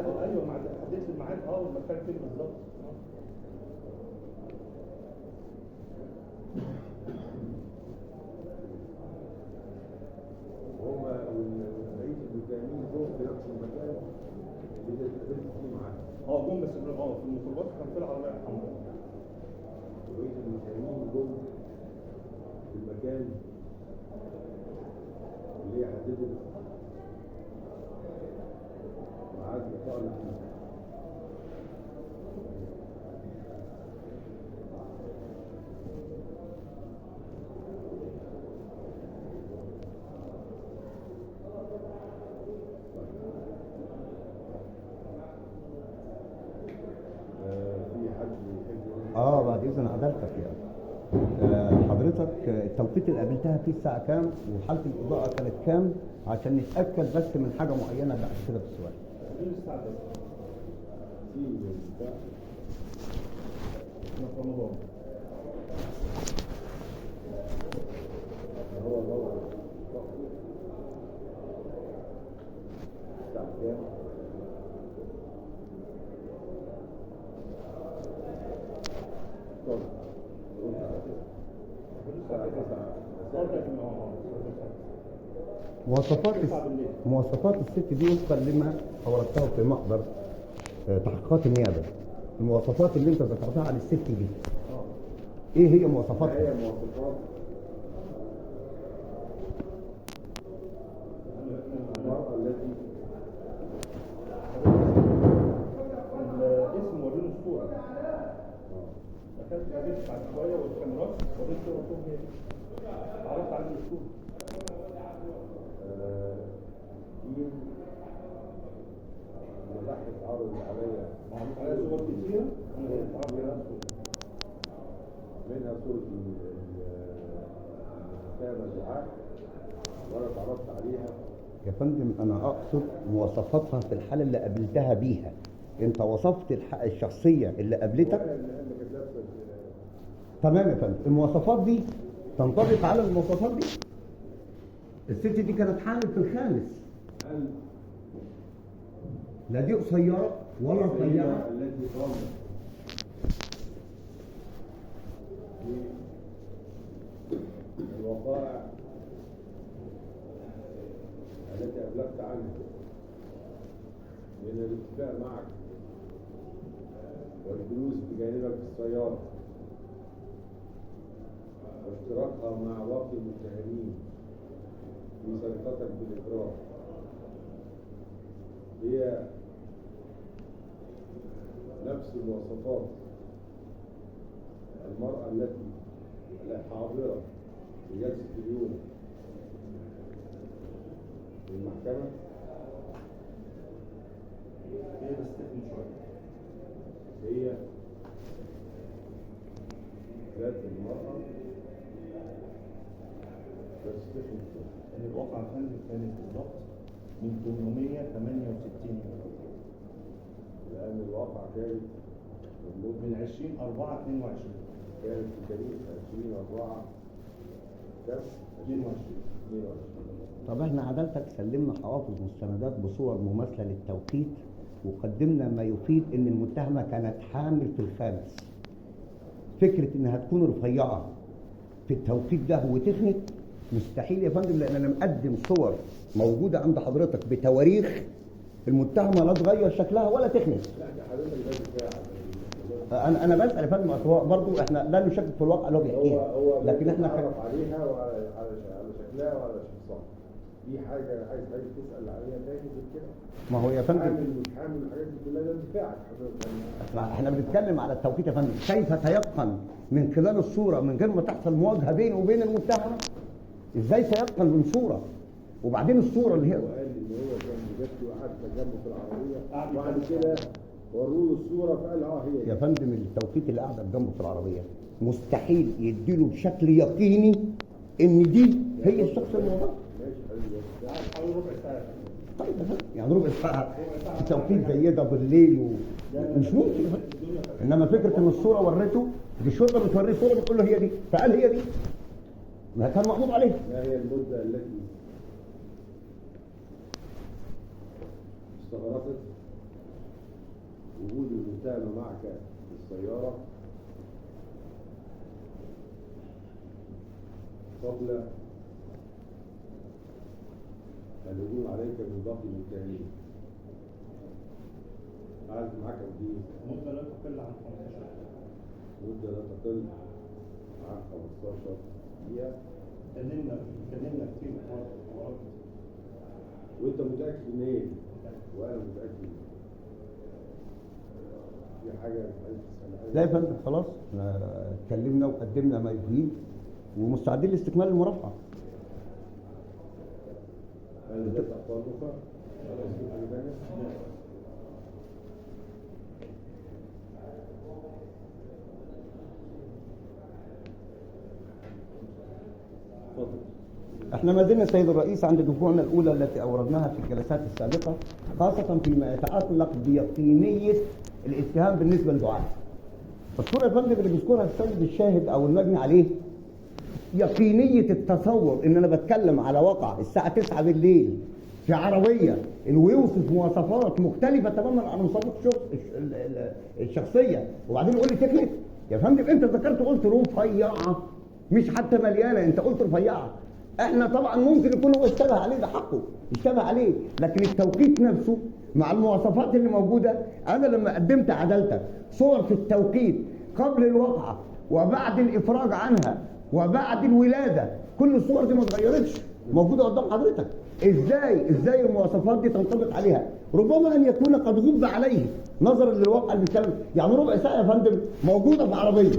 ايوه حددت الميعاد والمكان فين بالظبط. هما بقية المتهمين جم في نفس المكان اللي اتقابلت فيه معاهم. جم بس في الميكروباص كان في العربيه الحمراء. بقية المتهمين جم في المكان اللي هي حددت ميعاد لقائنا فيه. بعد اذن حضرتك يعني حضرتك التوقيت اللي قابلتها فيه الساعه كام وحاله الاضاءه كانت كام عشان نتاكد بس من حاجه معينه بعد كده في السؤال. الساعه في رمضان هو الساعه كام؟ مواصفات الست دي وفقا لما اوردتها في محضر تحقيقات النيابه. المواصفات اللي انت ذكرتها عن الست دي ايه هي مواصفاتها؟ هي مواصفات المرأة التي الاسم وريني الصورة. دخلت قابلت بعد شوية والكاميرات وريني الصورة قلت لهم هي دي. عرفت على الصورة. دي ملاحظ عرض عليا على صور كتيرة أنا قلت عرض على منها صورة المتهمة دعاء وأنا اتعرفت عليها. يا فندم أنا أقصد مواصفاتها في الحالة اللي قابلتها بيها. أنت وصفت الشخصية اللي قابلتك. تمام يا فندم. المواصفات دي تنطبق على المواصفات دي. الست دي كانت حامل في الخامس. لا دي قصيرة ولا رفيعة. التي قامت الوقائع التي أبلغت عنها من الاتفاق معك والجلوس بجانبك في السيارة واشتراكها مع باقي المتهمين في سرقتك بالإكراه هي نفس المواصفات المرأة التي حاضرة في جلسة اليوم في المحكمة. هي بستخدم شوية. هي ذات المرأة بستخدم شوية. الواقع فندم كانت بالضبط من 868 يوم. لأن الواقع كانت من 20/4/22 كانت في تاريخ 20/4 كام؟ 22. طب احنا عدالتك سلمنا حوافظ مستندات بصور مماثله للتوقيت وقدمنا ما يفيد ان المتهمه كانت حامل في الخامس. فكره انها تكون رفيعه في التوقيت ده وتخنت مستحيل يا فندم، لان انا مقدم صور موجوده عند حضرتك بتواريخ المتهمه لا تغير شكلها ولا تخنت. لا ده حضرتك ده دفاع. انا بسال يا فندم برضه احنا لا نشكك في الواقع اللي هو بيحكيها، لكن احنا نعرف عليها وعلى شكلها وعلى شخصها. دي حاجه عايز تسال عليها تاني غير كده. ما هو يا فندم حامل الحاجات دي كلها ده دفاعك حضرتك. احنا بنتكلم على التوقيت يا فندم. كيف تيقن من خلال الصوره من غير ما تحصل مواجهه بينه وبين المتهم؟ ازاي تيقن من صوره؟ وبعدين الصوره اللي هي قال ان هو كان بجد وقعد جنبه في العربيه وبعد كده وروه الصوره فقال هي يا فندم التوقيت اللي قاعده جنبه في العربيه مستحيل يديله بشكل يقيني ان دي هي الشخص الموضوع. حوالي ربع ساعه. طيب يعني ربع ساعه في توقيت زي ده بالليل مش ممكن. انما فكره ان الصوره ورته دي الشرطه بتوريه صوره بتقول له هي دي فقال هي دي ما كان مقبوض عليه. ما هي المده التي استغرقت وجود المتهم معك في السيارة قبل الهجوم عليك من باقي المتهمين. قعدت معاك قد ايه؟ مدة لا تقل عن 15 دقيقة. مدة لا تقل عن 15 دقيقة. اتكلمنا كتير في حوارات. وانت متأكد من ايه؟ وانا متأكد. في حاجة عايز تسألها؟ لا يا فندم خلاص احنا اتكلمنا وقدمنا ما يفيد ومستعدين لاستكمال المرافعة. هل لديك أخبار أخرى؟ هل لديك حاجة تانية؟ اتفضل. احنا ما زلنا سيد الرئيس عند دفوعنا الاولى التي اوردناها في الجلسات السابقه، خاصه فيما يتعلق بيقينيه الاتهام بالنسبه للدعاة. الصوره يا فندم اللي بيذكرها السيد الشاهد او المجني عليه يقينيه التصور ان انا بتكلم على واقع الساعه 9 بالليل في عربيه ويوصف مواصفات مختلفه تماما عن مواصفات الشخصيه، وبعدين يقول لي تكلف. يا فندم انت ذكرت قلت رفيعه مش حتى مليانه، انت قلت رفيعه. احنا طبعا ممكن يكون هو اشتبه عليه، ده حقه اشتبه عليه، لكن التوقيت نفسه مع المواصفات اللي موجوده. انا لما قدمت عدالتك صور في التوقيت قبل الوقعه وبعد الافراج عنها وبعد الولاده، كل الصور دي ما اتغيرتش، موجوده قدام حضرتك. ازاي المواصفات دي تنطبق عليها؟ ربما ان يكون قد غب عليه نظرا للواقع اللي بيتكلم. يعني ربع ساعه يا فندم موجوده في عربيه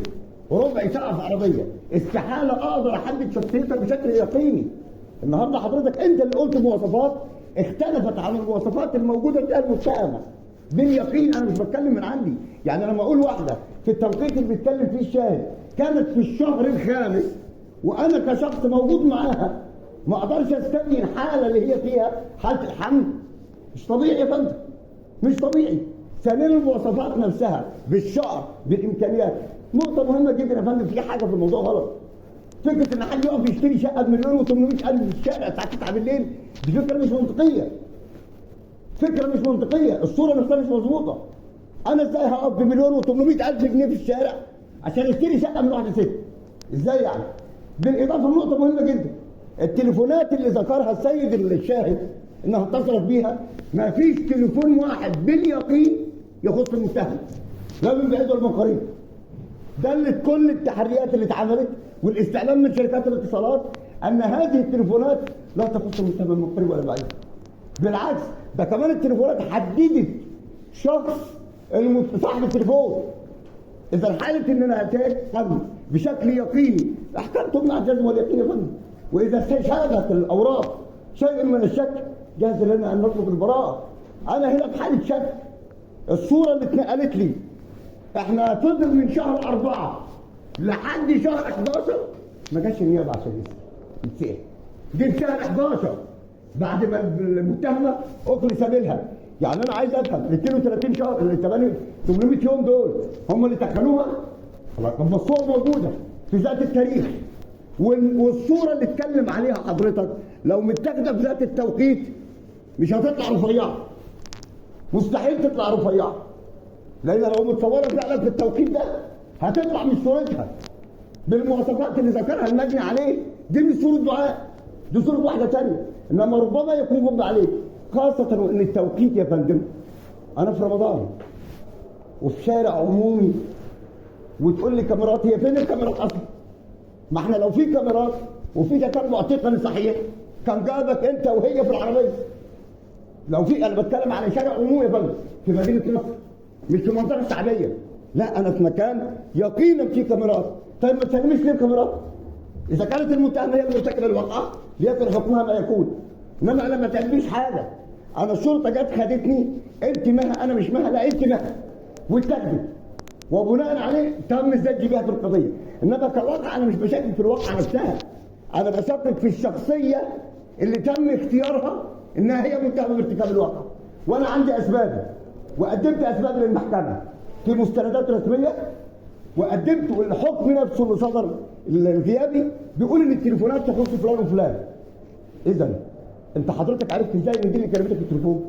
وربع ساعه في عربيه، استحاله اقدر احدد شخصيتك بشكل يقيني. النهارده حضرتك انت اللي قلت مواصفات اختلفت عن المواصفات الموجوده فيها المتهمه باليقين. انا مش بتكلم من عندي، يعني لما اقول واحده في التوقيت اللي بيتكلم فيه الشاهد كانت في الشهر الخامس وانا كشخص موجود معاها، ما اقدرش استبين الحاله اللي هي فيها حاله الحمل. مش طبيعي يا فندم، مش طبيعي. ثانيا المواصفات نفسها بالشعر بالامكانيات. نقطه مهمه جدا يا فندم، في حاجه في الموضوع غلط. فكره ان حد يقف يشتري شقه ب1.8 مليون في الشارع الساعه 9 بالليل دي فكره مش منطقيه. فكره مش منطقيه، الصوره نفسها مش مظبوطه. انا ازاي هقف ب1.8 مليون في الشارع عشان اشتري شقه من واحده ست؟ ازاي يعني؟ بالاضافه لنقطه مهمه جدا، التليفونات اللي ذكرها السيد الشاهد انها اتصلت بيها، ما فيش تليفون واحد باليقين يخص المتهم، لا من بعيد ولا من قريب. دلت كل التحريات اللي اتعملت والاستعلام من شركات الاتصالات ان هذه التليفونات لا تخص المتهم من قريب ولا بعيد. بالعكس، ده كمان التليفونات حددت شخص صاحب التليفون. اذا حاله ان انا اتهم بشكل يقيني احكام تمنع الجزم واليقين يا فندم. واذا استشهدت الاوراق شيء من الشك جاهز لنا ان نطلب البراءه. انا هنا بحاله شك. الصوره اللي اتنقلت لي احنا فضل من شهر 4 لحد شهر 11 ما جاش النيابه عشان يتسال. دي في شهر 11 بعد ما المتهمه اخلي سبيلها. يعني انا عايز افهم ال 32 شهر ال 800 يوم دول هم اللي دخلوها؟ طب ما الصور موجوده في ذات التاريخ، والصوره اللي اتكلم عليها حضرتك لو متاخده في ذات التوقيت مش هتطلع رفيعه. مستحيل تطلع رفيعه، لان لو متصوره فعلا في التوقيت ده هتطلع من صورتها بالمواصفات اللي ذكرها المجني عليه. دي مش صوره دعاء، دي صوره واحده ثانيه. انما ربما يكون غض عليه، خاصه وان التوقيت يا فندم انا في رمضان وفي شارع عمومي وتقول لي كاميرات. هي فين الكاميرات اصلا؟ ما احنا لو في كاميرات وفي تتبع تقني صحيح كان جابك انت وهي في العربيه. لو في، انا بتكلم على شارع عمومي يا فندم في مدينه نصر مش في منطقه شعبيه، لا انا في مكان يقينا في كاميرات. طيب ما تسلميش ليه الكاميرات؟ اذا كانت المتهمه هي اللي مرتكبه الواقعه ليكن حكمها ما يكون. انما انا ما تعمليش حاجه. انا الشرطه جت خدتني، انت مها انا مش مها، لا انت مها واتاخدت، وبناء عليه تم الزج بيها في القضيه. انما كواقع انا مش بشكك في الواقعه نفسها، انا بشكك في الشخصيه اللي تم اختيارها انها هي متهمه بارتكاب الواقع. وانا عندي اسباب وقدمت اسباب للمحكمه في مستندات رسميه، وقدمت الحكم نفسه اللي صدر الغيابي بيقول ان التليفونات تخص فلان وفلان. اذا انت حضرتك عرفت ازاي ان دي اللي كلمتك في التليفون؟